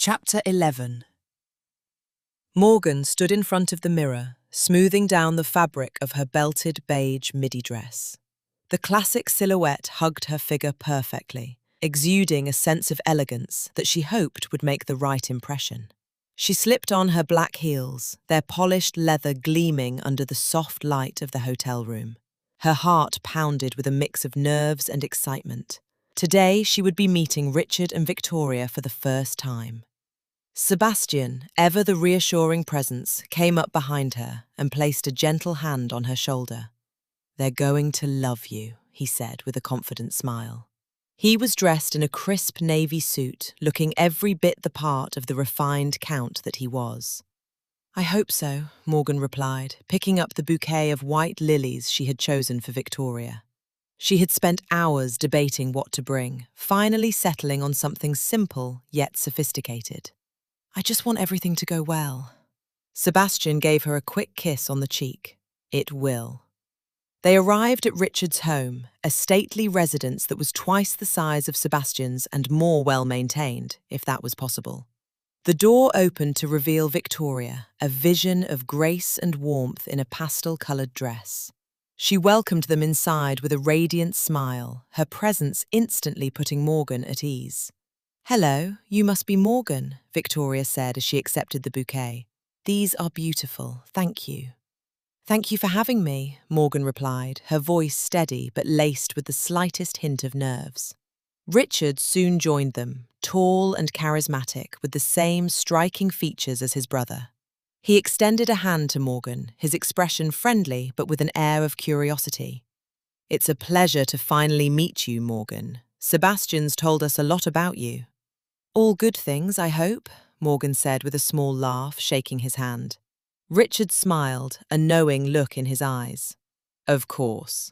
Chapter 11. Morgan stood in front of the mirror, smoothing down the fabric of her belted beige midi dress. The classic silhouette hugged her figure perfectly, exuding a sense of elegance that she hoped would make the right impression. She slipped on her black heels, their polished leather gleaming under the soft light of the hotel room. Her heart pounded with a mix of nerves and excitement. Today she would be meeting Richard and Victoria for the first time. Sebastian, ever the reassuring presence, came up behind her and placed a gentle hand on her shoulder. "They're going to love you," he said with a confident smile. He was dressed in a crisp navy suit, looking every bit the part of the refined count that he was. "I hope so," Morgan replied, picking up the bouquet of white lilies she had chosen for Victoria. She had spent hours debating what to bring, finally settling on something simple yet sophisticated. "I just want everything to go well." Sebastian gave her a quick kiss on the cheek. "It will." They arrived at Richard's home, a stately residence that was twice the size of Sebastian's and more well-maintained, if that was possible. The door opened to reveal Victoria, a vision of grace and warmth in a pastel-coloured dress. She welcomed them inside with a radiant smile, her presence instantly putting Morgan at ease. "Hello, you must be Morgan," Victoria said as she accepted the bouquet. "These are beautiful, thank you." "Thank you for having me," Morgan replied, her voice steady but laced with the slightest hint of nerves. Richard soon joined them, tall and charismatic, with the same striking features as his brother. He extended a hand to Morgan, his expression friendly but with an air of curiosity. "It's a pleasure to finally meet you, Morgan. Sebastian's told us a lot about you." "All good things, I hope," Morgan said with a small laugh, shaking his hand. Richard smiled, a knowing look in his eyes. "Of course."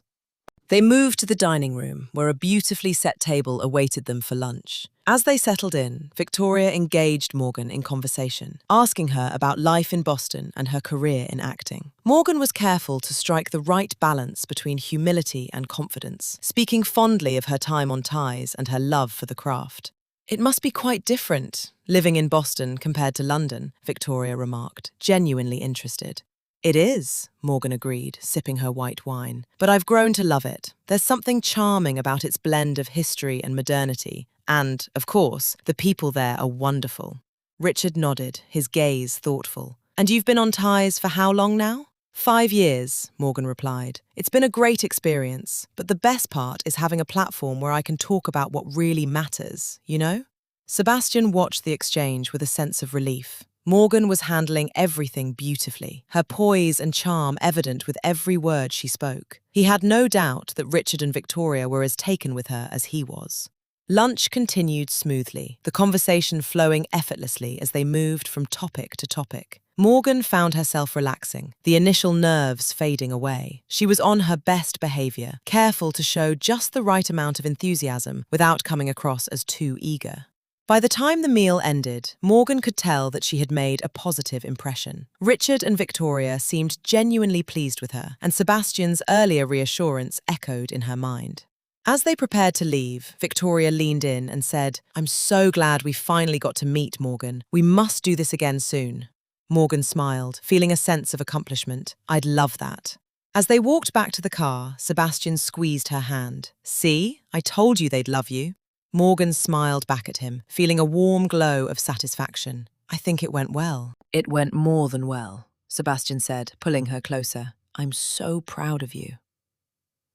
They moved to the dining room, where a beautifully set table awaited them for lunch. As they settled in, Victoria engaged Morgan in conversation, asking her about life in Boston and her career in acting. Morgan was careful to strike the right balance between humility and confidence, speaking fondly of her time on ties and her love for the craft. "It must be quite different, living in Boston compared to London," Victoria remarked, genuinely interested. "It is," Morgan agreed, sipping her white wine. "But I've grown to love it. There's something charming about its blend of history and modernity. And, of course, the people there are wonderful." Richard nodded, his gaze thoughtful. "And you've been on ties for how long now?" 5 years, Morgan replied. "It's been a great experience, but the best part is having a platform where I can talk about what really matters, you know?" Sebastian watched the exchange with a sense of relief. Morgan was handling everything beautifully, her poise and charm evident with every word she spoke. He had no doubt that Richard and Victoria were as taken with her as he was. Lunch continued smoothly, the conversation flowing effortlessly as they moved from topic to topic. Morgan found herself relaxing, the initial nerves fading away. She was on her best behaviour, careful to show just the right amount of enthusiasm without coming across as too eager. By the time the meal ended, Morgan could tell that she had made a positive impression. Richard and Victoria seemed genuinely pleased with her, and Sebastian's earlier reassurance echoed in her mind. As they prepared to leave, Victoria leaned in and said, "I'm so glad we finally got to meet, Morgan. We must do this again soon." Morgan smiled, feeling a sense of accomplishment. "I'd love that." As they walked back to the car, Sebastian squeezed her hand. "See? I told you they'd love you." Morgan smiled back at him, feeling a warm glow of satisfaction. "I think it went well." "It went more than well," Sebastian said, pulling her closer. "I'm so proud of you."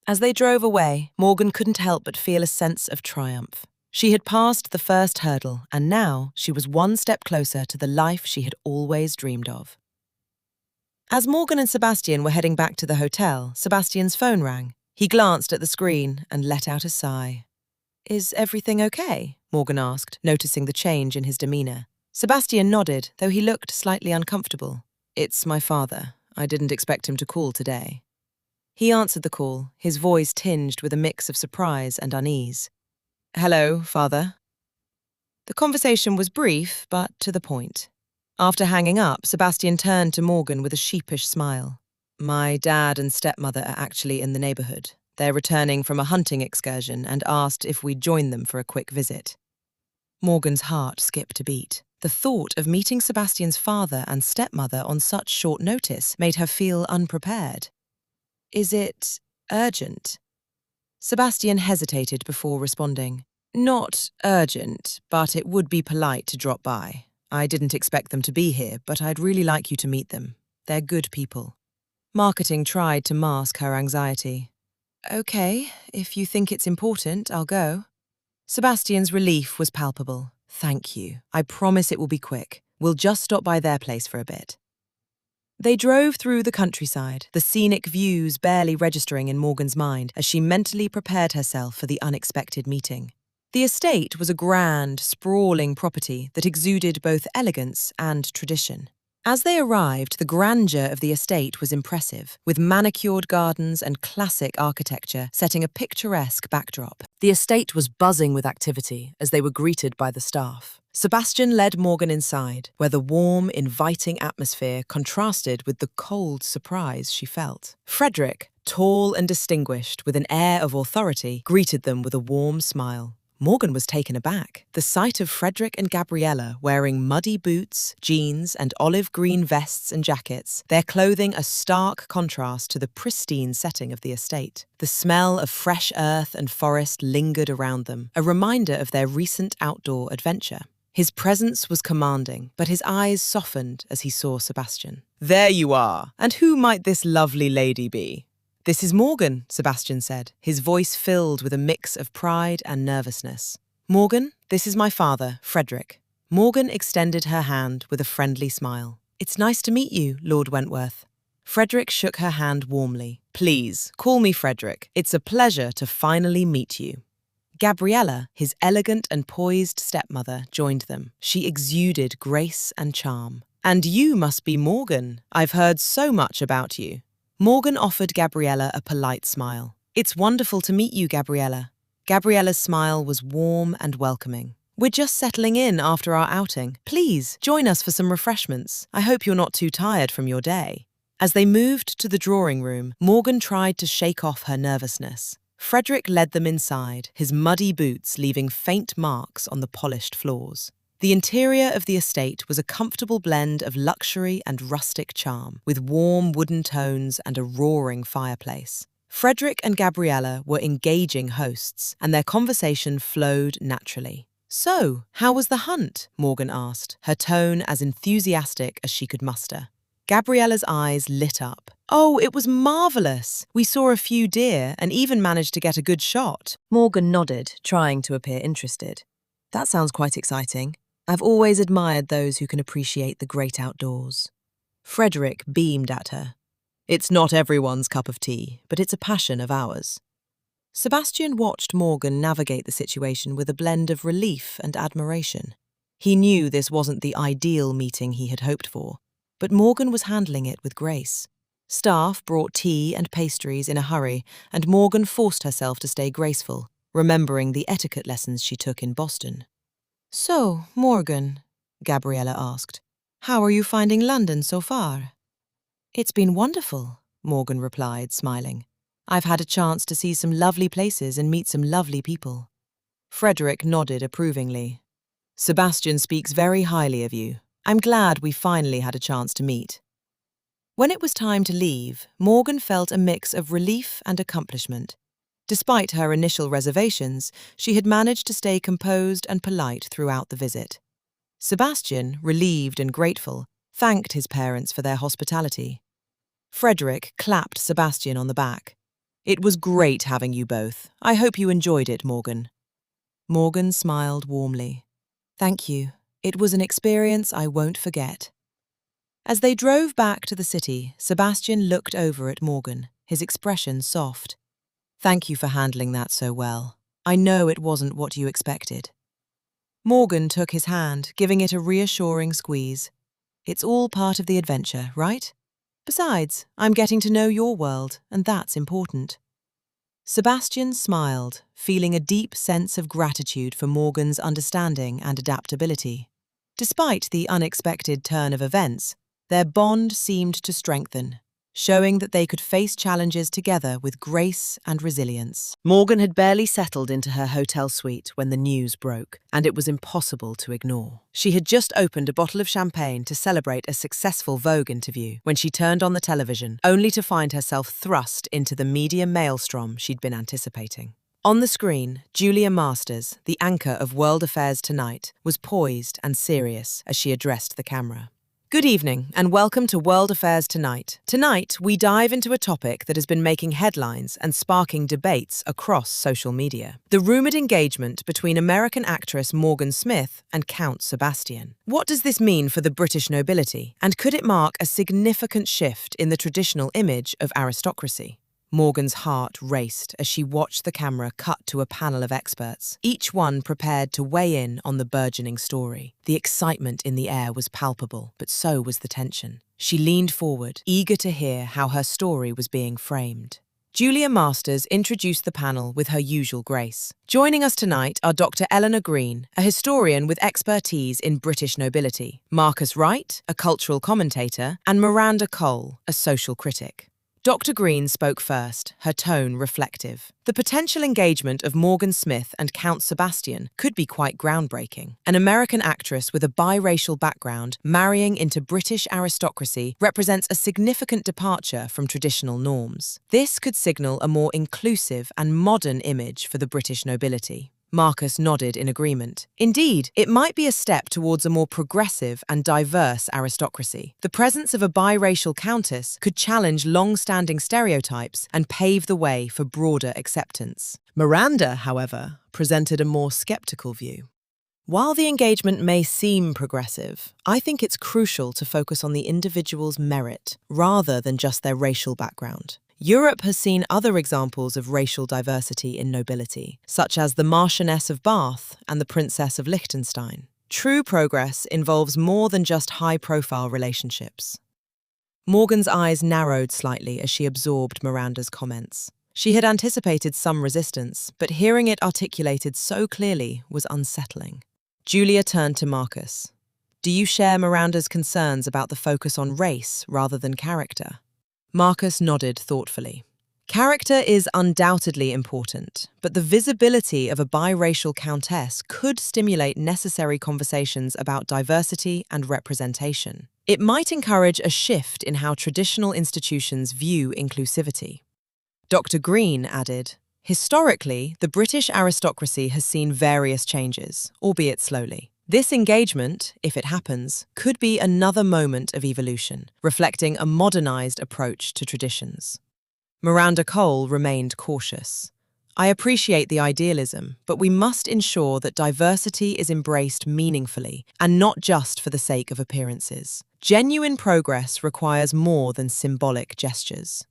As they drove away, Morgan couldn't help but feel a sense of triumph. She had passed the first hurdle, and now she was one step closer to the life she had always dreamed of. As Morgan and Sebastian were heading back to the hotel, Sebastian's phone rang. He glanced at the screen and let out a sigh. "Is everything okay?" Morgan asked, noticing the change in his demeanour. Sebastian nodded, though he looked slightly uncomfortable. "It's my father. I didn't expect him to call today." He answered the call, his voice tinged with a mix of surprise and unease. "Hello, father." The conversation was brief, but to the point. After hanging up, Sebastian turned to Morgan with a sheepish smile. "My dad and stepmother are actually in the neighbourhood. They're returning from a hunting excursion and asked if we'd join them for a quick visit." Morgan's heart skipped a beat. The thought of meeting Sebastian's father and stepmother on such short notice made her feel unprepared. Is it urgent? Sebastian hesitated before responding. Not urgent, but it would be polite to drop by. I didn't expect them to be here, but I'd really like you to meet them. They're good people. Marketing tried to mask her anxiety. Okay, if you think it's important, I'll go. Sebastian's relief was palpable. Thank you. I promise it will be quick. We'll just stop by their place for a bit. They drove through the countryside, the scenic views barely registering in Morgan's mind as she mentally prepared herself for the unexpected meeting. The estate was a grand, sprawling property that exuded both elegance and tradition. As they arrived, the grandeur of the estate was impressive, with manicured gardens and classic architecture setting a picturesque backdrop. The estate was buzzing with activity as they were greeted by the staff. Sebastian led Morgan inside, where the warm, inviting atmosphere contrasted with the cold surprise she felt. Frederick, tall and distinguished with an air of authority, greeted them with a warm smile. Morgan was taken aback. The sight of Frederick and Gabriella wearing muddy boots, jeans, and olive green vests and jackets, their clothing a stark contrast to the pristine setting of the estate. The smell of fresh earth and forest lingered around them, a reminder of their recent outdoor adventure. His presence was commanding, but his eyes softened as he saw Sebastian. There you are! And who might this lovely lady be? This is Morgan, Sebastian said, his voice filled with a mix of pride and nervousness. Morgan, this is my father, Frederick. Morgan extended her hand with a friendly smile. It's nice to meet you, Lord Wentworth. Frederick shook her hand warmly. Please, call me Frederick. It's a pleasure to finally meet you. Gabriella, his elegant and poised stepmother, joined them. She exuded grace and charm. And you must be Morgan. I've heard so much about you. Morgan offered Gabriella a polite smile. It's wonderful to meet you, Gabriella. Gabriella's smile was warm and welcoming. We're just settling in after our outing. Please, join us for some refreshments. I hope you're not too tired from your day. As they moved to the drawing room, Morgan tried to shake off her nervousness. Frederick led them inside, his muddy boots leaving faint marks on the polished floors. The interior of the estate was a comfortable blend of luxury and rustic charm, with warm wooden tones and a roaring fireplace. Frederick and Gabriella were engaging hosts, and their conversation flowed naturally. So, how was the hunt? Morgan asked, her tone as enthusiastic as she could muster. Gabriella's eyes lit up. Oh, it was marvellous! We saw a few deer and even managed to get a good shot. Morgan nodded, trying to appear interested. That sounds quite exciting. I've always admired those who can appreciate the great outdoors. Frederick beamed at her. It's not everyone's cup of tea, but it's a passion of ours. Sebastian watched Morgan navigate the situation with a blend of relief and admiration. He knew this wasn't the ideal meeting he had hoped for, but Morgan was handling it with grace. Staff brought tea and pastries in a hurry, and Morgan forced herself to stay graceful, remembering the etiquette lessons she took in Boston. So, Morgan, Gabriella asked, how are you finding London so far? It's been wonderful, Morgan replied, smiling. I've had a chance to see some lovely places and meet some lovely people. Frederick nodded approvingly. Sebastian speaks very highly of you. I'm glad we finally had a chance to meet. When it was time to leave, Morgan felt a mix of relief and accomplishment. Despite her initial reservations, she had managed to stay composed and polite throughout the visit. Sebastian, relieved and grateful, thanked his parents for their hospitality. Frederick clapped Sebastian on the back. It was great having you both. I hope you enjoyed it, Morgan. Morgan smiled warmly. Thank you. It was an experience I won't forget. As they drove back to the city, Sebastian looked over at Morgan, his expression soft. Thank you for handling that so well. I know it wasn't what you expected. Morgan took his hand, giving it a reassuring squeeze. It's all part of the adventure, right? Besides, I'm getting to know your world, and that's important. Sebastian smiled, feeling a deep sense of gratitude for Morgan's understanding and adaptability. Despite the unexpected turn of events, their bond seemed to strengthen. showing that they could face challenges together with grace and resilience. Morgan had barely settled into her hotel suite when the news broke, and it was impossible to ignore. She had just opened a bottle of champagne to celebrate a successful Vogue interview when she turned on the television, only to find herself thrust into the media maelstrom she'd been anticipating. On the screen, Julia Masters, the anchor of World Affairs Tonight, was poised and serious as she addressed the camera. Good evening, and welcome to World Affairs Tonight. Tonight, we dive into a topic that has been making headlines and sparking debates across social media: the rumoured engagement between American actress Morgan Smith and Count Sebastian. What does this mean for the British nobility, and could it mark a significant shift in the traditional image of aristocracy? Morgan's heart raced as she watched the camera cut to a panel of experts, each one prepared to weigh in on the burgeoning story. The excitement in the air was palpable, but so was the tension. She leaned forward, eager to hear how her story was being framed. Julia Masters introduced the panel with her usual grace. Joining us tonight are Dr. Eleanor Green, a historian with expertise in British nobility, Marcus Wright, a cultural commentator, and Miranda Cole, a social critic. Dr. Green spoke first, her tone reflective. The potential engagement of Morgan Smith and Count Sebastian could be quite groundbreaking. An American actress with a biracial background marrying into British aristocracy represents a significant departure from traditional norms. This could signal a more inclusive and modern image for the British nobility. Marcus nodded in agreement. Indeed, it might be a step towards a more progressive and diverse aristocracy. The presence of a biracial countess could challenge long-standing stereotypes and pave the way for broader acceptance. Miranda, however, presented a more skeptical view. While the engagement may seem progressive, I think it's crucial to focus on the individual's merit rather than just their racial background. Europe has seen other examples of racial diversity in nobility, such as the Marchioness of Bath and the Princess of Liechtenstein. True progress involves more than just high-profile relationships. Morgan's eyes narrowed slightly as she absorbed Miranda's comments. She had anticipated some resistance, but hearing it articulated so clearly was unsettling. Julia turned to Marcus. Do you share Miranda's concerns about the focus on race rather than character? Marcus nodded thoughtfully. Character is undoubtedly important, but the visibility of a biracial countess could stimulate necessary conversations about diversity and representation. It might encourage a shift in how traditional institutions view inclusivity. Dr. Green added, historically, the British aristocracy has seen various changes, albeit slowly. This engagement, if it happens, could be another moment of evolution, reflecting a modernized approach to traditions. Miranda Cole remained cautious. I appreciate the idealism, but we must ensure that diversity is embraced meaningfully and not just for the sake of appearances. Genuine progress requires more than symbolic gestures.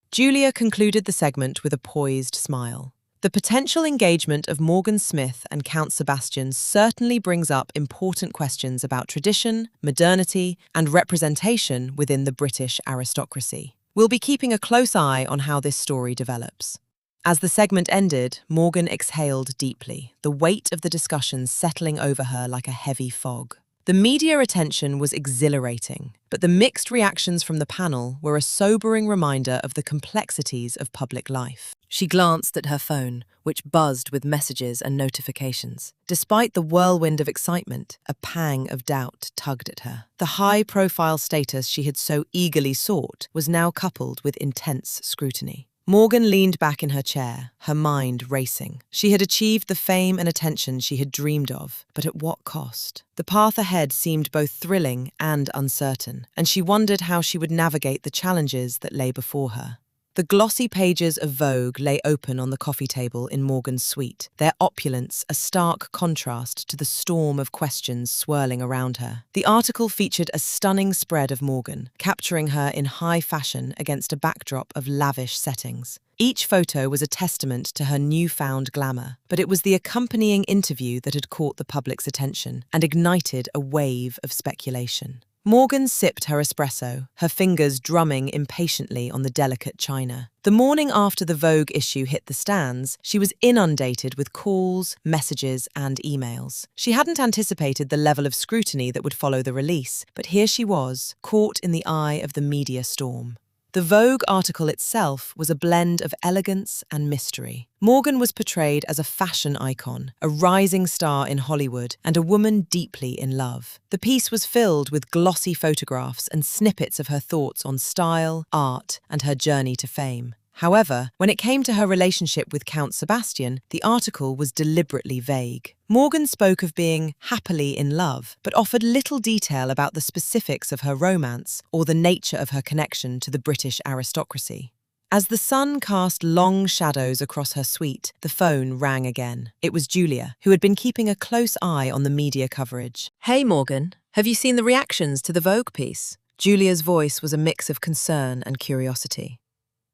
Julia concluded the segment with a poised smile. The potential engagement of Morgan Smith and Count Sebastian certainly brings up important questions about tradition, modernity, and representation within the British aristocracy. We'll be keeping a close eye on how this story develops. As the segment ended, Morgan exhaled deeply, the weight of the discussion settling over her like a heavy fog. The media attention was exhilarating, but the mixed reactions from the panel were a sobering reminder of the complexities of public life. She glanced at her phone, which buzzed with messages and notifications. Despite the whirlwind of excitement, a pang of doubt tugged at her. The high-profile status she had so eagerly sought was now coupled with intense scrutiny. Morgan leaned back in her chair, her mind racing. She had achieved the fame and attention she had dreamed of, but at what cost? The path ahead seemed both thrilling and uncertain, and she wondered how she would navigate the challenges that lay before her. The glossy pages of Vogue lay open on the coffee table in Morgan's suite, their opulence a stark contrast to the storm of questions swirling around her. The article featured a stunning spread of Morgan, capturing her in high fashion against a backdrop of lavish settings. Each photo was a testament to her newfound glamour, but it was the accompanying interview that had caught the public's attention and ignited a wave of speculation. Morgan sipped her espresso, her fingers drumming impatiently on the delicate china. The morning after the Vogue issue hit the stands, she was inundated with calls, messages, and emails. She hadn't anticipated the level of scrutiny that would follow the release, but here she was, caught in the eye of the media storm. The Vogue article itself was a blend of elegance and mystery. Morgan was portrayed as a fashion icon, a rising star in Hollywood, and a woman deeply in love. The piece was filled with glossy photographs and snippets of her thoughts on style, art, and her journey to fame. However, when it came to her relationship with Count Sebastian, the article was deliberately vague. Morgan spoke of being happily in love, but offered little detail about the specifics of her romance or the nature of her connection to the British aristocracy. As the sun cast long shadows across her suite, the phone rang again. It was Julia, who had been keeping a close eye on the media coverage. "Hey, Morgan, have you seen the reactions to the Vogue piece?" Julia's voice was a mix of concern and curiosity.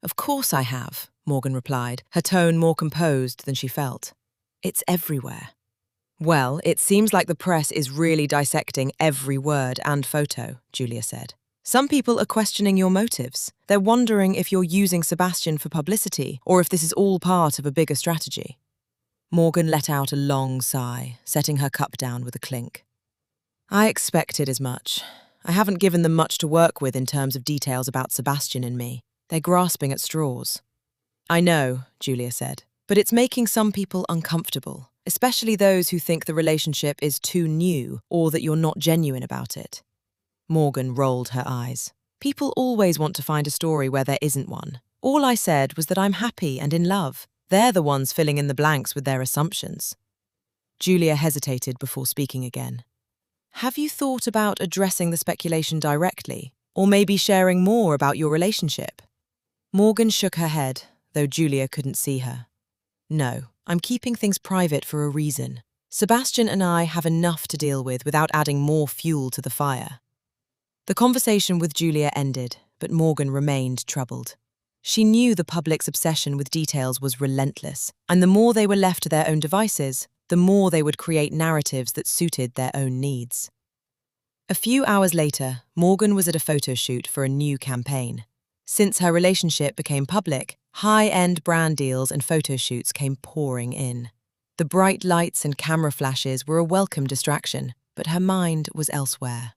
"Of course I have," Morgan replied, her tone more composed than she felt. "It's everywhere." "Well, it seems like the press is really dissecting every word and photo," Julia said. "Some people are questioning your motives. They're wondering if you're using Sebastian for publicity or if this is all part of a bigger strategy." Morgan let out a long sigh, setting her cup down with a clink. "I expected as much. I haven't given them much to work with in terms of details about Sebastian and me. They're grasping at straws." "I know," Julia said, "but it's making some people uncomfortable, especially those who think the relationship is too new or that you're not genuine about it." Morgan rolled her eyes. "People always want to find a story where there isn't one. All I said was that I'm happy and in love. They're the ones filling in the blanks with their assumptions." Julia hesitated before speaking again. "Have you thought about addressing the speculation directly, or maybe sharing more about your relationship?" Morgan shook her head, though Julia couldn't see her. "No, I'm keeping things private for a reason. Sebastian and I have enough to deal with without adding more fuel to the fire." The conversation with Julia ended, but Morgan remained troubled. She knew the public's obsession with details was relentless, and the more they were left to their own devices, the more they would create narratives that suited their own needs. A few hours later, Morgan was at a photo shoot for a new campaign. Since her relationship became public, high-end brand deals and photo shoots came pouring in. The bright lights and camera flashes were a welcome distraction, but her mind was elsewhere.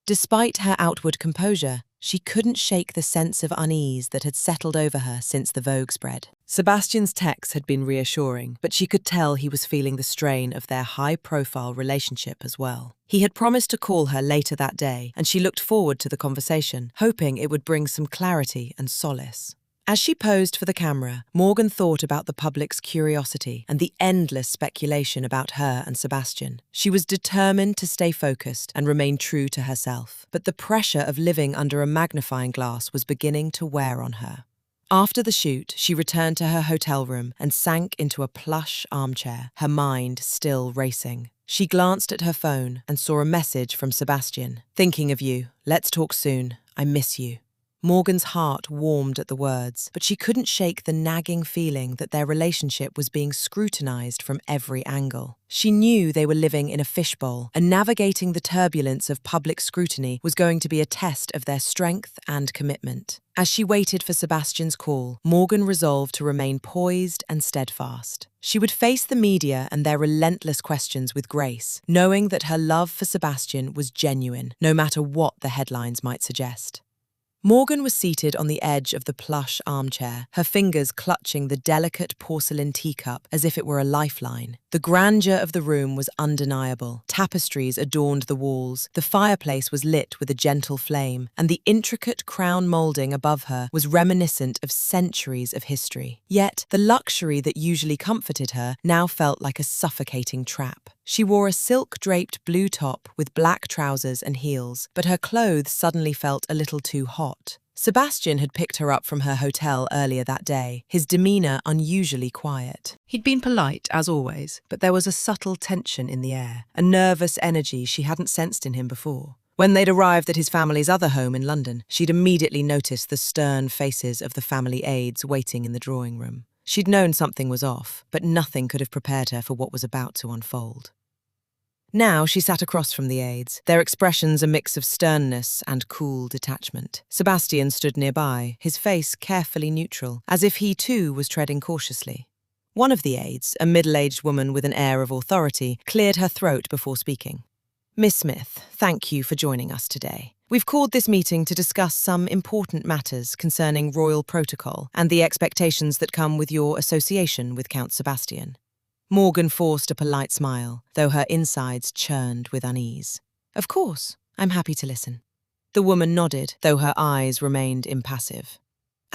Despite her outward composure, she couldn't shake the sense of unease that had settled over her since the Vogue spread. Sebastian's texts had been reassuring, but she could tell he was feeling the strain of their high-profile relationship as well. He had promised to call her later that day, and she looked forward to the conversation, hoping it would bring some clarity and solace. As she posed for the camera, Morgan thought about the public's curiosity and the endless speculation about her and Sebastian. She was determined to stay focused and remain true to herself, but the pressure of living under a magnifying glass was beginning to wear on her. After the shoot, she returned to her hotel room and sank into a plush armchair, her mind still racing. She glanced at her phone and saw a message from Sebastian. "Thinking of you. Let's talk soon. I miss you." Morgan's heart warmed at the words, but she couldn't shake the nagging feeling that their relationship was being scrutinized from every angle. She knew they were living in a fishbowl, and navigating the turbulence of public scrutiny was going to be a test of their strength and commitment. As she waited for Sebastian's call, Morgan resolved to remain poised and steadfast. She would face the media and their relentless questions with grace, knowing that her love for Sebastian was genuine, no matter what the headlines might suggest. Morgan was seated on the edge of the plush armchair, her fingers clutching the delicate porcelain teacup as if it were a lifeline. The grandeur of the room was undeniable. Tapestries adorned the walls, the fireplace was lit with a gentle flame, and the intricate crown moulding above her was reminiscent of centuries of history. Yet, the luxury that usually comforted her now felt like a suffocating trap. She wore a silk-draped blue top with black trousers and heels, but her clothes suddenly felt a little too hot. Sebastian had picked her up from her hotel earlier that day, his demeanour unusually quiet. He'd been polite, as always, but there was a subtle tension in the air, a nervous energy she hadn't sensed in him before. When they'd arrived at his family's other home in London, she'd immediately noticed the stern faces of the family aides waiting in the drawing room. She'd known something was off, but nothing could have prepared her for what was about to unfold. Now she sat across from the aides, their expressions a mix of sternness and cool detachment. Sebastian stood nearby, his face carefully neutral, as if he too was treading cautiously. One of the aides, a middle-aged woman with an air of authority, cleared her throat before speaking. Miss Smith, thank you for joining us today. We've called this meeting to discuss some important matters concerning royal protocol and the expectations that come with your association with Count Sebastian. Morgan forced a polite smile, though her insides churned with unease. Of course, I'm happy to listen. The woman nodded, though her eyes remained impassive.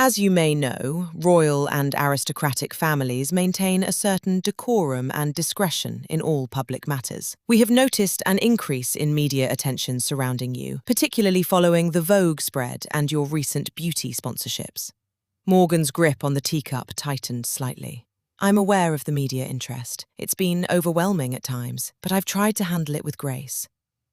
As you may know, royal and aristocratic families maintain a certain decorum and discretion in all public matters. We have noticed an increase in media attention surrounding you, particularly following the Vogue spread and your recent beauty sponsorships. Morgan's grip on the teacup tightened slightly. I'm aware of the media interest. It's been overwhelming at times, but I've tried to handle it with grace.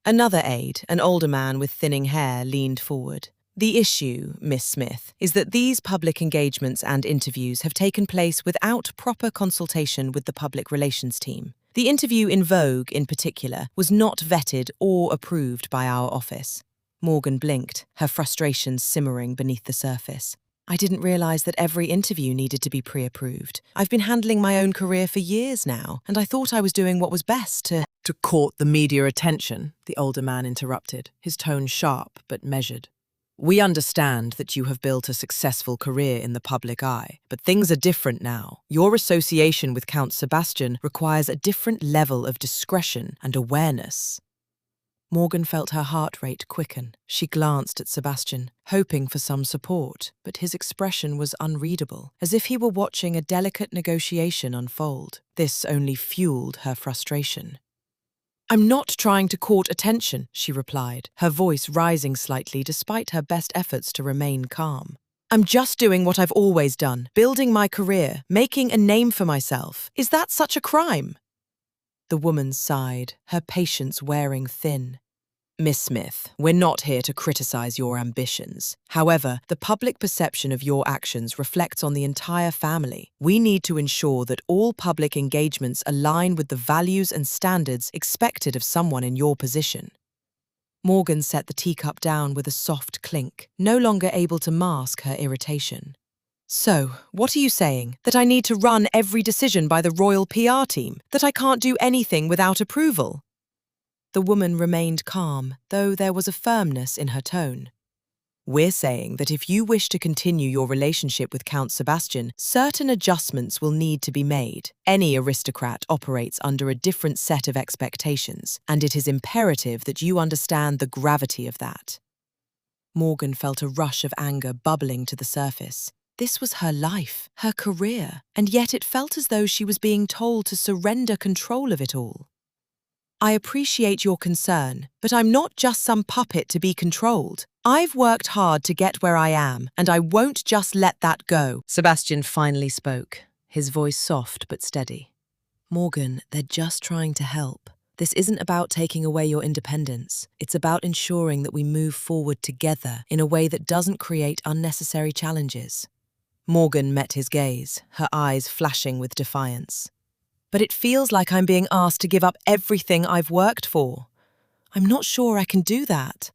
Another aide, an older man with thinning hair, leaned forward. The issue, Miss Smith, is that these public engagements and interviews have taken place without proper consultation with the public relations team. The interview in Vogue, in particular, was not vetted or approved by our office. Morgan blinked, her frustration simmering beneath the surface. I didn't realize that every interview needed to be pre-approved. I've been handling my own career for years now, and I thought I was doing what was best to court the media attention, the older man interrupted, his tone sharp but measured. We understand that you have built a successful career in the public eye, but things are different now. Your association with Count Sebastian requires a different level of discretion and awareness. Morgan felt her heart rate quicken. She glanced at Sebastian, hoping for some support, but his expression was unreadable, as if he were watching a delicate negotiation unfold. This only fueled her frustration. I'm not trying to court attention, she replied, her voice rising slightly despite her best efforts to remain calm. I'm just doing what I've always done, building my career, making a name for myself. Is that such a crime? The woman sighed, her patience wearing thin. Miss Smith, we're not here to criticize your ambitions. However, the public perception of your actions reflects on the entire family. We need to ensure that all public engagements align with the values and standards expected of someone in your position. Morgan set the teacup down with a soft clink, no longer able to mask her irritation. So, what are you saying? That I need to run every decision by the royal PR team? That I can't do anything without approval? The woman remained calm, though there was a firmness in her tone. We're saying that if you wish to continue your relationship with Count Sebastian, certain adjustments will need to be made. Any aristocrat operates under a different set of expectations, and it is imperative that you understand the gravity of that. Morgan felt a rush of anger bubbling to the surface. This was her life, her career, and yet it felt as though she was being told to surrender control of it all. I appreciate your concern, but I'm not just some puppet to be controlled. I've worked hard to get where I am, and I won't just let that go. Sebastian finally spoke, his voice soft but steady. Morgan, they're just trying to help. This isn't about taking away your independence. It's about ensuring that we move forward together in a way that doesn't create unnecessary challenges. Morgan met his gaze, her eyes flashing with defiance. But it feels like I'm being asked to give up everything I've worked for. I'm not sure I can do that.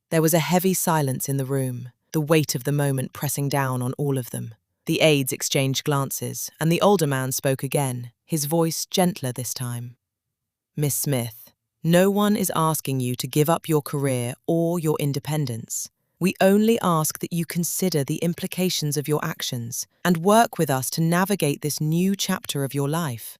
There was a heavy silence in the room, the weight of the moment pressing down on all of them. The aides exchanged glances, and the older man spoke again, his voice gentler this time. Miss Smith, no one is asking you to give up your career or your independence. We only ask that you consider the implications of your actions and work with us to navigate this new chapter of your life.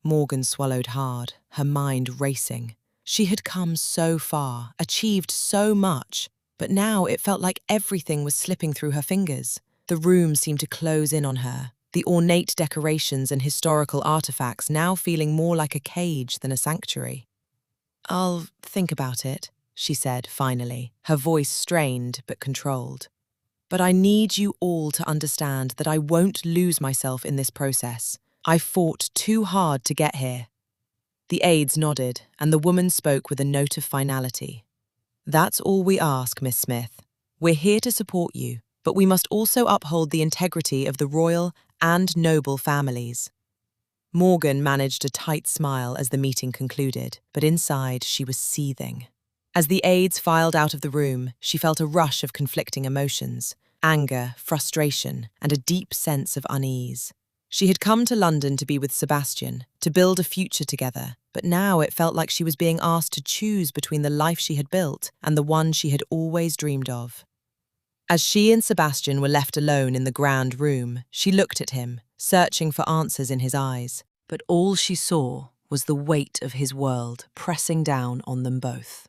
Morgan swallowed hard, her mind racing. She had come so far, achieved so much, but now it felt like everything was slipping through her fingers. The room seemed to close in on her, the ornate decorations and historical artifacts now feeling more like a cage than a sanctuary. I'll think about it, she said finally, her voice strained but controlled. But I need you all to understand that I won't lose myself in this process. I fought too hard to get here. The aides nodded, and the woman spoke with a note of finality. That's all we ask, Miss Smith. We're here to support you, but we must also uphold the integrity of the royal and noble families. Morgan managed a tight smile as the meeting concluded, but inside she was seething. As the aides filed out of the room, she felt a rush of conflicting emotions, anger, frustration, and a deep sense of unease. She had come to London to be with Sebastian, to build a future together, but now it felt like she was being asked to choose between the life she had built and the one she had always dreamed of. As she and Sebastian were left alone in the grand room, she looked at him, searching for answers in his eyes, but all she saw was the weight of his world pressing down on them both.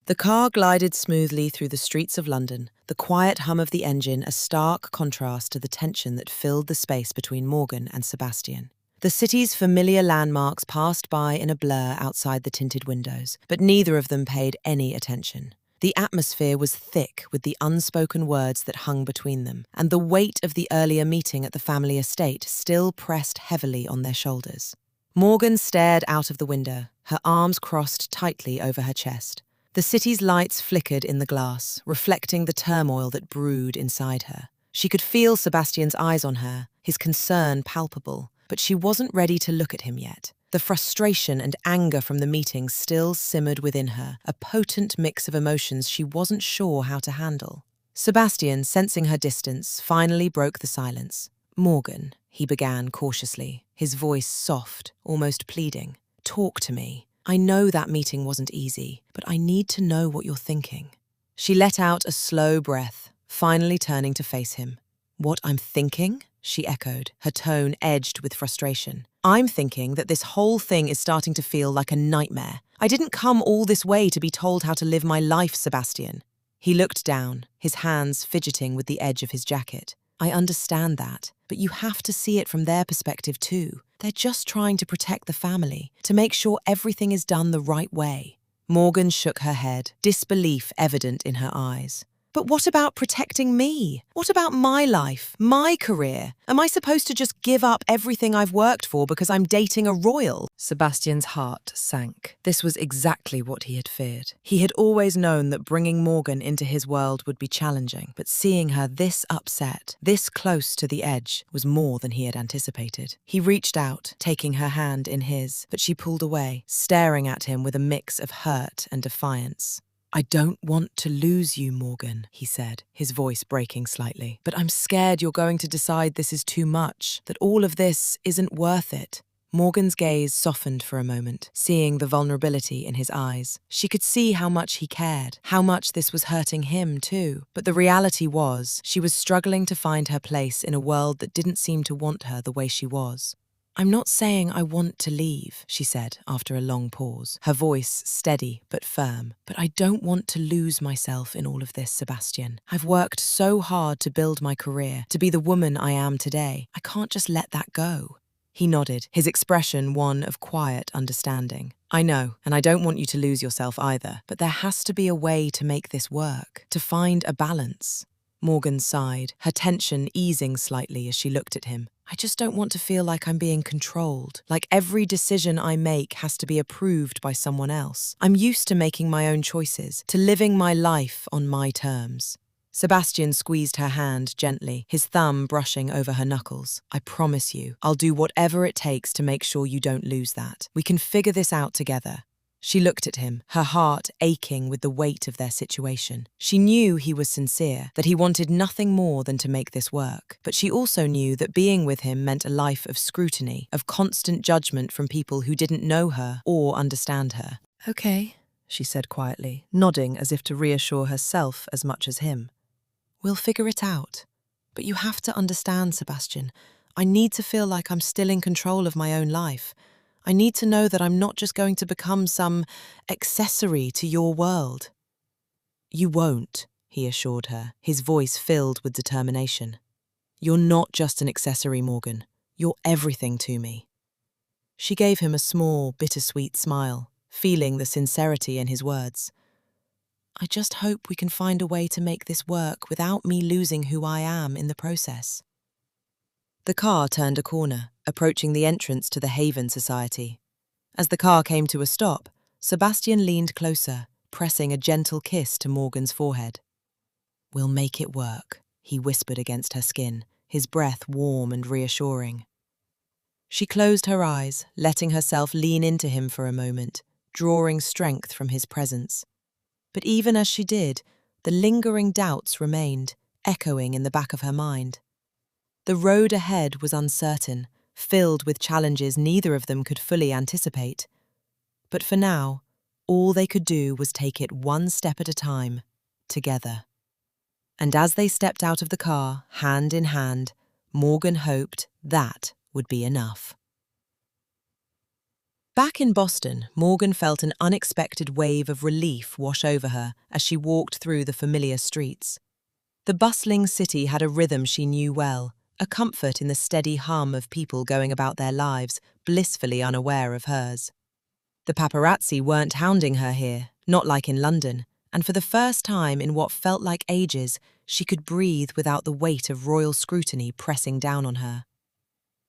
The car glided smoothly through the streets of London, the quiet hum of the engine a stark contrast to the tension that filled the space between Morgan and Sebastian. The city's familiar landmarks passed by in a blur outside the tinted windows, but neither of them paid any attention. The atmosphere was thick with the unspoken words that hung between them, and the weight of the earlier meeting at the family estate still pressed heavily on their shoulders. Morgan stared out of the window, her arms crossed tightly over her chest. The city's lights flickered in the glass, reflecting the turmoil that brewed inside her. She could feel Sebastian's eyes on her, his concern palpable, but she wasn't ready to look at him yet. The frustration and anger from the meeting still simmered within her, a potent mix of emotions she wasn't sure how to handle. Sebastian, sensing her distance, finally broke the silence. "Morgan," he began cautiously, his voice soft, almost pleading. "Talk to me. I know that meeting wasn't easy, but I need to know what you're thinking." She let out a slow breath, finally turning to face him. "What I'm thinking?" she echoed, her tone edged with frustration. "I'm thinking that this whole thing is starting to feel like a nightmare. I didn't come all this way to be told how to live my life, Sebastian." He looked down, his hands fidgeting with the edge of his jacket. "I understand that, but you have to see it from their perspective too. They're just trying to protect the family, to make sure everything is done the right way." Morgan shook her head, disbelief evident in her eyes. "But what about protecting me? What about my life, my career? Am I supposed to just give up everything I've worked for because I'm dating a royal?" Sebastian's heart sank. This was exactly what he had feared. He had always known that bringing Morgan into his world would be challenging, but seeing her this upset, this close to the edge, was more than he had anticipated. He reached out, taking her hand in his, but she pulled away, staring at him with a mix of hurt and defiance. "I don't want to lose you, Morgan," he said, his voice breaking slightly. "But I'm scared you're going to decide this is too much, that all of this isn't worth it." Morgan's gaze softened for a moment, seeing the vulnerability in his eyes. She could see how much he cared, how much this was hurting him too. But the reality was, she was struggling to find her place in a world that didn't seem to want her the way she was. "I'm not saying I want to leave," she said after a long pause, her voice steady but firm. "But I don't want to lose myself in all of this, Sebastian. I've worked so hard to build my career, to be the woman I am today. I can't just let that go." He nodded, his expression one of quiet understanding. "I know, and I don't want you to lose yourself either, but there has to be a way to make this work, to find a balance." Morgan sighed, her tension easing slightly as she looked at him. "I just don't want to feel like I'm being controlled, like every decision I make has to be approved by someone else. I'm used to making my own choices, to living my life on my terms." Sebastian squeezed her hand gently, his thumb brushing over her knuckles. "I promise you, I'll do whatever it takes to make sure you don't lose that. We can figure this out together." She looked at him, her heart aching with the weight of their situation. She knew he was sincere, that he wanted nothing more than to make this work. But she also knew that being with him meant a life of scrutiny, of constant judgment from people who didn't know her or understand her. "Okay," she said quietly, nodding as if to reassure herself as much as him. "We'll figure it out. But you have to understand, Sebastian, I need to feel like I'm still in control of my own life. I need to know that I'm not just going to become some accessory to your world." "You won't," he assured her, his voice filled with determination. "You're not just an accessory, Morgan. You're everything to me." She gave him a small, bittersweet smile, feeling the sincerity in his words. "I just hope we can find a way to make this work without me losing who I am in the process." The car turned a corner, approaching the entrance to the Haven Society. As the car came to a stop, Sebastian leaned closer, pressing a gentle kiss to Morgan's forehead. "We'll make it work," he whispered against her skin, his breath warm and reassuring. She closed her eyes, letting herself lean into him for a moment, drawing strength from his presence. But even as she did, the lingering doubts remained, echoing in the back of her mind. The road ahead was uncertain, filled with challenges neither of them could fully anticipate. But for now, all they could do was take it one step at a time, together. And as they stepped out of the car, hand in hand, Morgan hoped that would be enough. Back in Boston, Morgan felt an unexpected wave of relief wash over her as she walked through the familiar streets. The bustling city had a rhythm she knew well, a comfort in the steady hum of people going about their lives, blissfully unaware of hers. The paparazzi weren't hounding her here, not like in London, and for the first time in what felt like ages, she could breathe without the weight of royal scrutiny pressing down on her.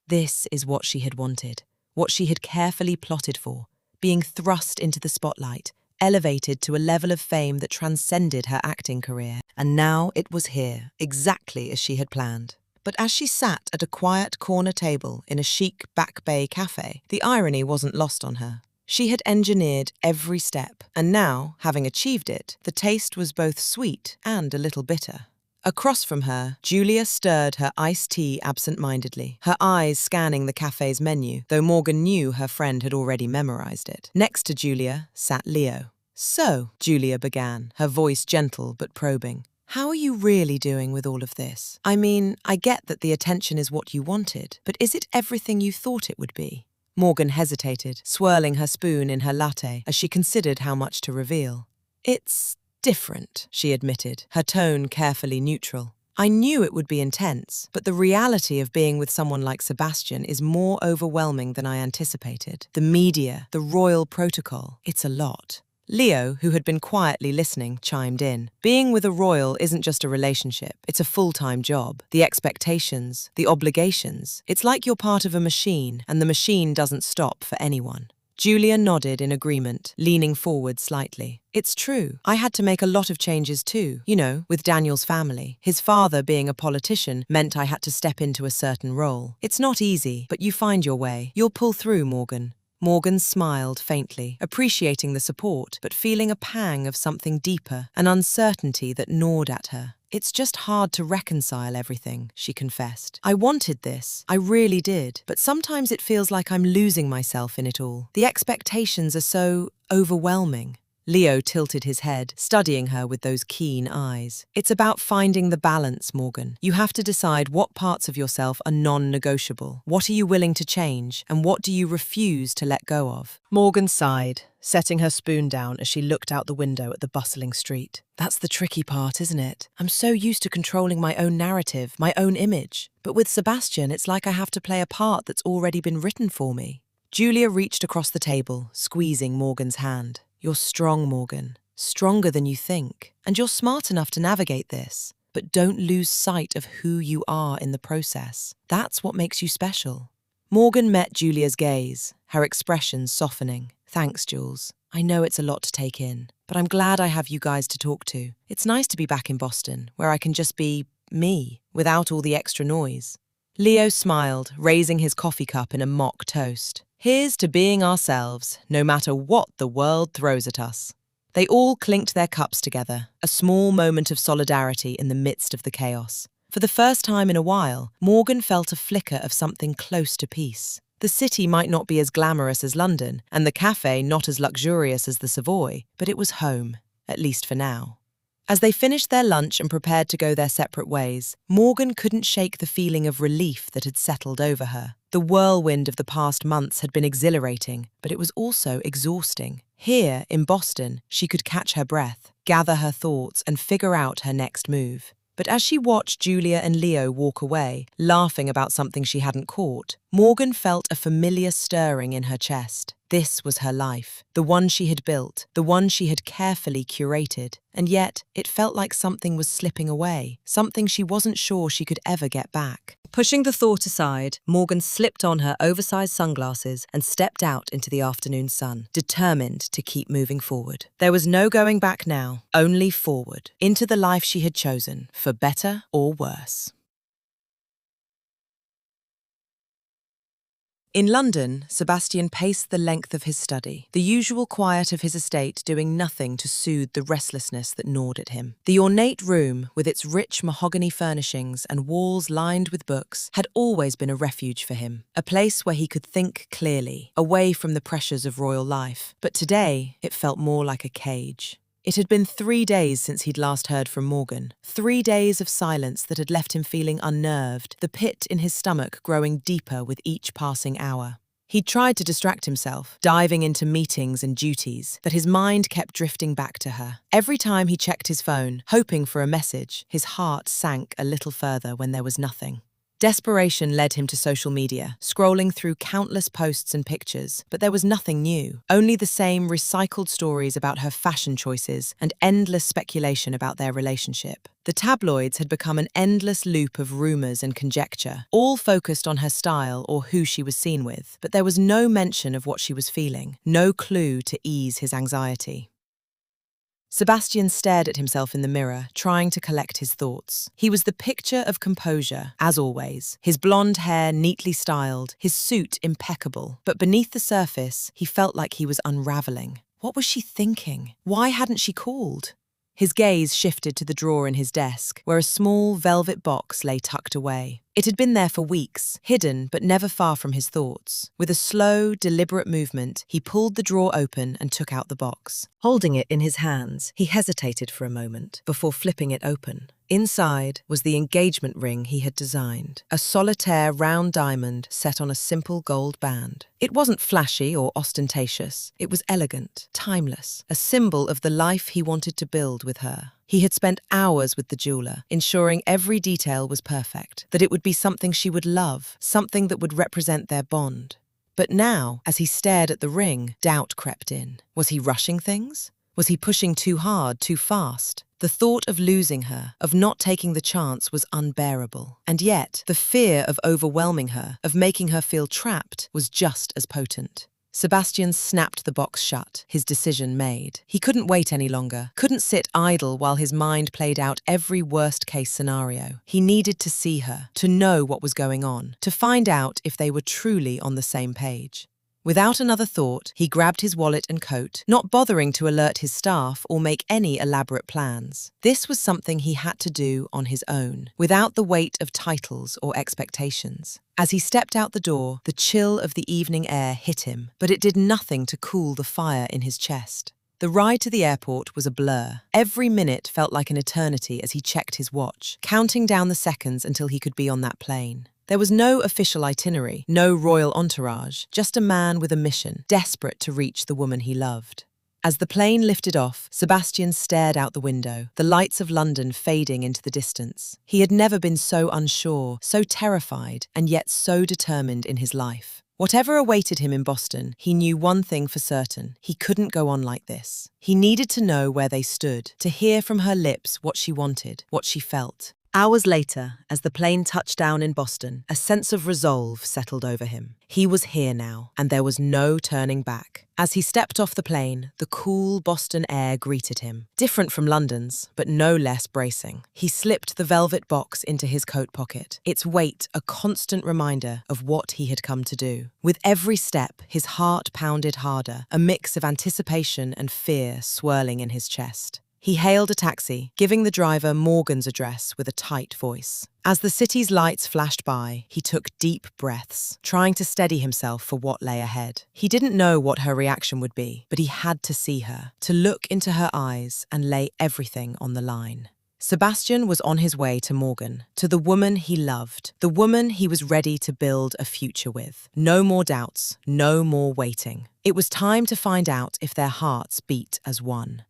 This is what she had wanted, what she had carefully plotted for, being thrust into the spotlight, elevated to a level of fame that transcended her acting career. And now it was here, exactly as she had planned. But as she sat at a quiet corner table in a chic Back Bay cafe, the irony wasn't lost on her. She had engineered every step, and now, having achieved it, the taste was both sweet and a little bitter. Across from her, Julia stirred her iced tea absent-mindedly, her eyes scanning the cafe's menu, though Morgan knew her friend had already memorized it. Next to Julia sat Leo. "So," Julia began, her voice gentle but probing, "how are you really doing with all of this? I mean, I get that the attention is what you wanted, but is it everything you thought it would be?" Morgan hesitated, swirling her spoon in her latte as she considered how much to reveal. "It's different," she admitted, her tone carefully neutral. "I knew it would be intense, but the reality of being with someone like Sebastian is more overwhelming than I anticipated. The media, the royal protocol, it's a lot." Leo, who had been quietly listening, chimed in. "Being with a royal isn't just a relationship, it's a full-time job. The expectations, the obligations. It's like you're part of a machine, and the machine doesn't stop for anyone." Julia nodded in agreement, leaning forward slightly. "It's true. I had to make a lot of changes too, with Daniel's family. His father being a politician meant I had to step into a certain role. It's not easy, but you find your way. You'll pull through, Morgan." Morgan smiled faintly, appreciating the support, but feeling a pang of something deeper, an uncertainty that gnawed at her. "It's just hard to reconcile everything," she confessed. "I wanted this, I really did, but sometimes it feels like I'm losing myself in it all. The expectations are so overwhelming." Leo tilted his head, studying her with those keen eyes. "It's about finding the balance, Morgan. You have to decide what parts of yourself are non-negotiable. What are you willing to change, and what do you refuse to let go of?" Morgan sighed, setting her spoon down as she looked out the window at the bustling street. "That's the tricky part, isn't it? I'm so used to controlling my own narrative, my own image. But with Sebastian, it's like I have to play a part that's already been written for me." Julia reached across the table, squeezing Morgan's hand. "You're strong, Morgan. Stronger than you think. And you're smart enough to navigate this. But don't lose sight of who you are in the process. That's what makes you special." Morgan met Julia's gaze, her expression softening. "Thanks, Jules. I know it's a lot to take in, but I'm glad I have you guys to talk to. It's nice to be back in Boston, where I can just be me, without all the extra noise." Leo smiled, raising his coffee cup in a mock toast. "Here's to being ourselves, no matter what the world throws at us." They all clinked their cups together, a small moment of solidarity in the midst of the chaos. For the first time in a while, Morgan felt a flicker of something close to peace. The city might not be as glamorous as London, and the cafe not as luxurious as the Savoy, but it was home, at least for now. As they finished their lunch and prepared to go their separate ways, Morgan couldn't shake the feeling of relief that had settled over her. The whirlwind of the past months had been exhilarating, but it was also exhausting. Here, in Boston, she could catch her breath, gather her thoughts, and figure out her next move. But as she watched Julia and Leo walk away, laughing about something she hadn't caught, Morgan felt a familiar stirring in her chest. This was her life, the one she had built, the one she had carefully curated. And yet, it felt like something was slipping away, something she wasn't sure she could ever get back. Pushing the thought aside, Morgan slipped on her oversized sunglasses and stepped out into the afternoon sun, determined to keep moving forward. There was no going back now, only forward, into the life she had chosen, for better or worse. In London, Sebastian paced the length of his study, the usual quiet of his estate doing nothing to soothe the restlessness that gnawed at him. The ornate room, with its rich mahogany furnishings and walls lined with books, had always been a refuge for him, a place where he could think clearly, away from the pressures of royal life. But today, it felt more like a cage. It had been 3 days since he'd last heard from Morgan. 3 days of silence that had left him feeling unnerved, the pit in his stomach growing deeper with each passing hour. He'd tried to distract himself, diving into meetings and duties, but his mind kept drifting back to her. Every time he checked his phone, hoping for a message, his heart sank a little further when there was nothing. Desperation led him to social media, scrolling through countless posts and pictures, but there was nothing new, only the same recycled stories about her fashion choices and endless speculation about their relationship. The tabloids had become an endless loop of rumours and conjecture, all focused on her style or who she was seen with, but there was no mention of what she was feeling, no clue to ease his anxiety. Sebastian stared at himself in the mirror, trying to collect his thoughts. He was the picture of composure, as always, his blonde hair neatly styled, his suit impeccable. But beneath the surface, he felt like he was unravelling. What was she thinking? Why hadn't she called? His gaze shifted to the drawer in his desk, where a small velvet box lay tucked away. It had been there for weeks, hidden but never far from his thoughts. With a slow, deliberate movement, he pulled the drawer open and took out the box. Holding it in his hands, he hesitated for a moment before flipping it open. Inside was the engagement ring he had designed, a solitaire round diamond set on a simple gold band. It wasn't flashy or ostentatious. It was elegant, timeless, a symbol of the life he wanted to build with her. He had spent hours with the jeweler, ensuring every detail was perfect, that it would be something she would love, something that would represent their bond. But now, as he stared at the ring, doubt crept in. Was he rushing things? Was he pushing too hard, too fast? The thought of losing her, of not taking the chance, was unbearable. And yet, the fear of overwhelming her, of making her feel trapped, was just as potent. Sebastian snapped the box shut, his decision made. He couldn't wait any longer, couldn't sit idle while his mind played out every worst-case scenario. He needed to see her, to know what was going on, to find out if they were truly on the same page. Without another thought, he grabbed his wallet and coat, not bothering to alert his staff or make any elaborate plans. This was something he had to do on his own, without the weight of titles or expectations. As he stepped out the door, the chill of the evening air hit him, but it did nothing to cool the fire in his chest. The ride to the airport was a blur. Every minute felt like an eternity as he checked his watch, counting down the seconds until he could be on that plane. There was no official itinerary, no royal entourage, just a man with a mission, desperate to reach the woman he loved. As the plane lifted off, Sebastian stared out the window, the lights of London fading into the distance. He had never been so unsure, so terrified, and yet so determined in his life. Whatever awaited him in Boston, he knew one thing for certain: he couldn't go on like this. He needed to know where they stood, to hear from her lips what she wanted, what she felt. Hours later, as the plane touched down in Boston, a sense of resolve settled over him. He was here now, and there was no turning back. As he stepped off the plane, the cool Boston air greeted him. Different from London's, but no less bracing. He slipped the velvet box into his coat pocket, its weight a constant reminder of what he had come to do. With every step, his heart pounded harder, a mix of anticipation and fear swirling in his chest. He hailed a taxi, giving the driver Morgan's address with a tight voice. As the city's lights flashed by, he took deep breaths, trying to steady himself for what lay ahead. He didn't know what her reaction would be, but he had to see her, to look into her eyes and lay everything on the line. Sebastian was on his way to Morgan, to the woman he loved, the woman he was ready to build a future with. No more doubts, no more waiting. It was time to find out if their hearts beat as one.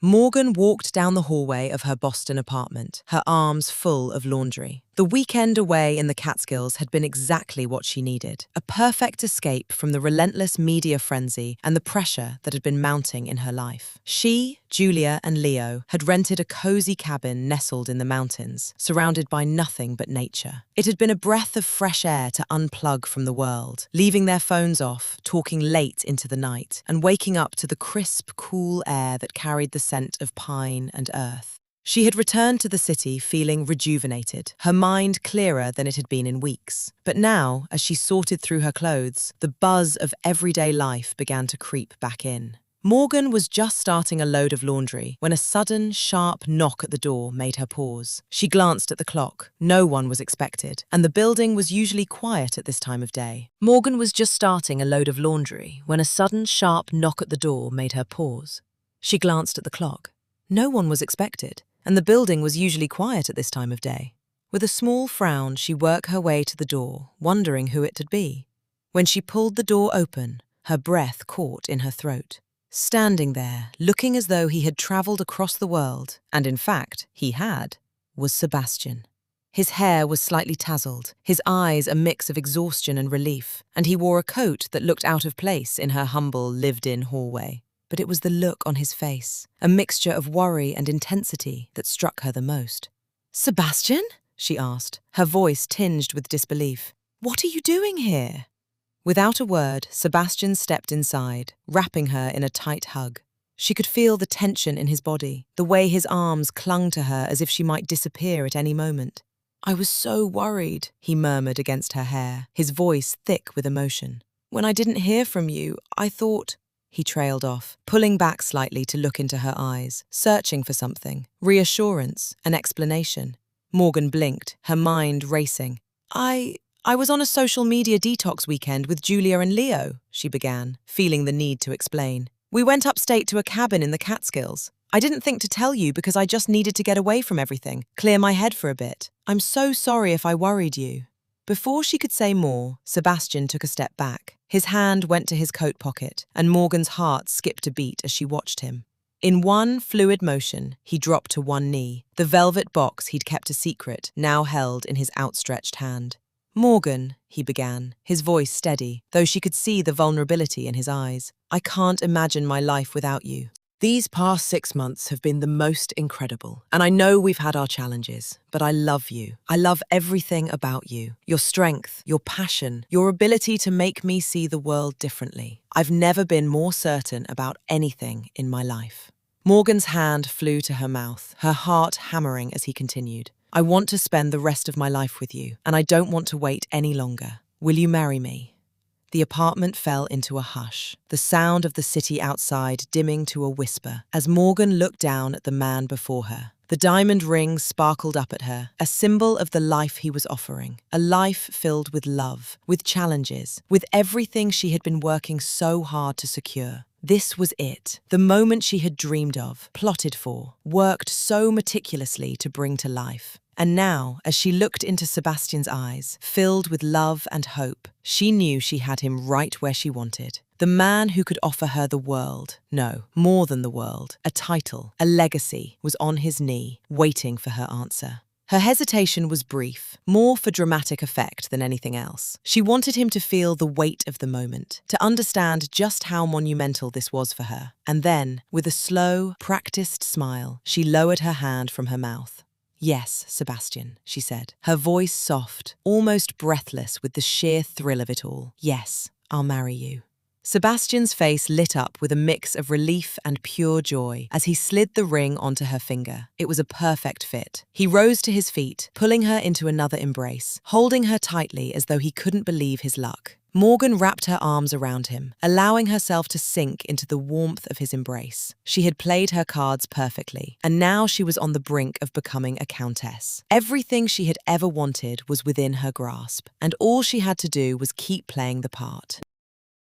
Morgan walked down the hallway of her Boston apartment, her arms full of laundry. The weekend away in the Catskills had been exactly what she needed, a perfect escape from the relentless media frenzy and the pressure that had been mounting in her life. She, Julia, and Leo had rented a cozy cabin nestled in the mountains, surrounded by nothing but nature. It had been a breath of fresh air to unplug from the world, leaving their phones off, talking late into the night, and waking up to the crisp, cool air that carried the scent of pine and earth. She had returned to the city feeling rejuvenated, her mind clearer than it had been in weeks. But now, as she sorted through her clothes, the buzz of everyday life began to creep back in. Morgan was just starting a load of laundry when a sudden, sharp knock at the door made her pause. She glanced at the clock. No one was expected, and the building was usually quiet at this time of day. Morgan was just starting a load of laundry when a sudden, sharp knock at the door made her pause. She glanced at the clock. No one was expected, and the building was usually quiet at this time of day. With a small frown, she worked her way to the door, wondering who it would be. When she pulled the door open, her breath caught in her throat. Standing there, looking as though he had travelled across the world, and in fact, he had, was Sebastian. His hair was slightly tousled, his eyes a mix of exhaustion and relief, and he wore a coat that looked out of place in her humble, lived-in hallway. But it was the look on his face, a mixture of worry and intensity, that struck her the most. "Sebastian?" she asked, her voice tinged with disbelief. "What are you doing here?" Without a word, Sebastian stepped inside, wrapping her in a tight hug. She could feel the tension in his body, the way his arms clung to her as if she might disappear at any moment. "I was so worried," he murmured against her hair, his voice thick with emotion. "When I didn't hear from you, I thought—" He trailed off, pulling back slightly to look into her eyes, searching for something, reassurance, an explanation. Morgan blinked, her mind racing. I was on a social media detox weekend with Julia and Leo," she began, feeling the need to explain. "We went upstate to a cabin in the Catskills. I didn't think to tell you because I just needed to get away from everything, clear my head for a bit. I'm so sorry if I worried you." Before she could say more, Sebastian took a step back. His hand went to his coat pocket, and Morgan's heart skipped a beat as she watched him. In one fluid motion, he dropped to one knee, the velvet box he'd kept a secret now held in his outstretched hand. "Morgan," he began, his voice steady, though she could see the vulnerability in his eyes. "I can't imagine my life without you. These past 6 months have been the most incredible, and I know we've had our challenges, but I love you. I love everything about you. Your strength, your passion, your ability to make me see the world differently. I've never been more certain about anything in my life." Morgan's hand flew to her mouth, her heart hammering as he continued. "I want to spend the rest of my life with you, and I don't want to wait any longer. Will you marry me?" The apartment fell into a hush, the sound of the city outside dimming to a whisper as Morgan looked down at the man before her. The diamond ring sparkled up at her, a symbol of the life he was offering, a life filled with love, with challenges, with everything she had been working so hard to secure. This was it, the moment she had dreamed of, plotted for, worked so meticulously to bring to life. And now, as she looked into Sebastian's eyes, filled with love and hope, she knew she had him right where she wanted. The man who could offer her the world, no, more than the world, a title, a legacy, was on his knee, waiting for her answer. Her hesitation was brief, more for dramatic effect than anything else. She wanted him to feel the weight of the moment, to understand just how monumental this was for her. And then, with a slow, practiced smile, she lowered her hand from her mouth. "Yes, Sebastian," she said, her voice soft, almost breathless with the sheer thrill of it all. "Yes, I'll marry you." Sebastian's face lit up with a mix of relief and pure joy as he slid the ring onto her finger. It was a perfect fit. He rose to his feet, pulling her into another embrace, holding her tightly as though he couldn't believe his luck. Morgan wrapped her arms around him, allowing herself to sink into the warmth of his embrace. She had played her cards perfectly, and now she was on the brink of becoming a countess. Everything she had ever wanted was within her grasp, and all she had to do was keep playing the part.